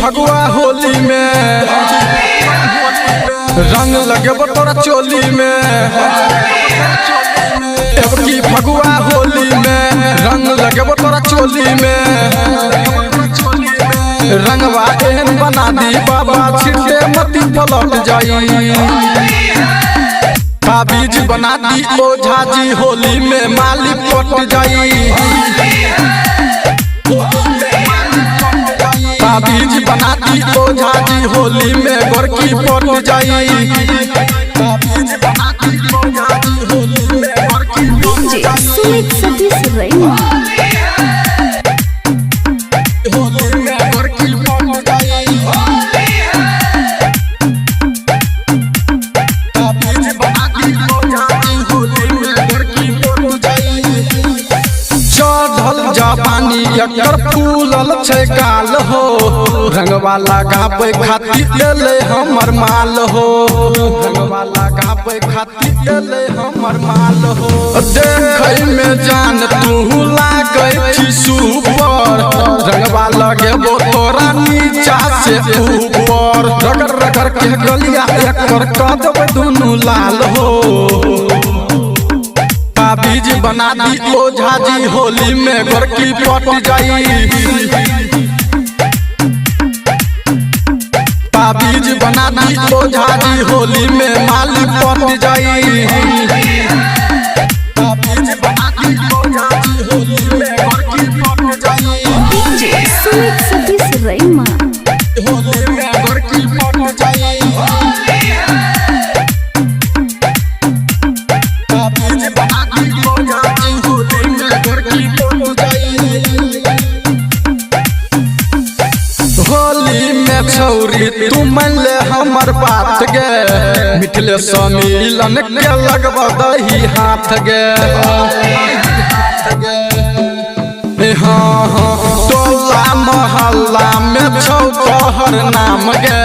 फगुआ होली में रंग लगे तोरा चोली में। की फगुआ होली में रंग लगे तोरा चोली में। रंगवा एहन बना दी बाबा छिटे मती पलट जाई। ताबीज बना दी ओझा जी होली में माली पट जाई। ताबीज बना दी ओझा जी होली में गोरकी पट जाई। ताबीज बना दी ओझा जी होली में गोरकी पट जाई। सुमित सतीश रैना होली में गोरकी पट जाई। ताबीज बना दी ओझा जी होली में गोरकी पट जाई। चढ़ल जापानी एकर फूलल छै गाल हो। रंगवा लगाबे खातिर ले हमर माल हो। रंगवा लगाबे खातिर ले हमर माल हो। देखै में जान तू लागै छी सुपर। रंगवा लगेबो तोरा नीचा से ऊपर। रगड़ रगड़ के गलिया एकर कह देबै दुनू लाल हो। ताबीज बना दी ओझा जी होली में गोरकी पट जाई। ताबीज बना दी ओझा जी होली में माली पट जाई। ताबीज बना दी ओझा जी होली में गोरकी पट जाई। सुमित सतीश रैना होली में गोरकी पट जाई। ताबीज बना दी ओझा जी होली में गोरकी पट जाई। होली में छौरी तू मान ले हमर बात गे। मिथिले सम्मिलन के लगवा दही हाथ गे। हाँ टोला मोहल्ला में छौ तोहर नाम गे।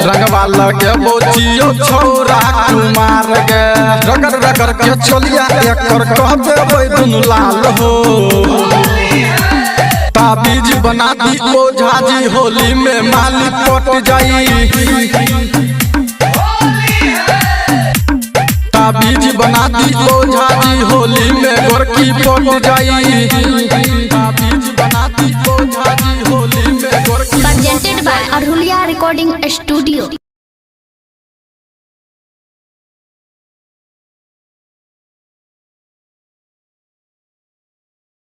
रंगवा लगे बोचियो छौरा कुमार गे। रगड़ रगड़ के चलिया एकर कह देबै दुनू लाल हो। ताबीज बना दी ओझा जी होली में माली पट जाई। ताबीज बना दी ओझा जी होली में गोरकी पट जाई। ताबीज बना दी ओझा जी होली में गोरकी। presented by Arhulia Recording Studio।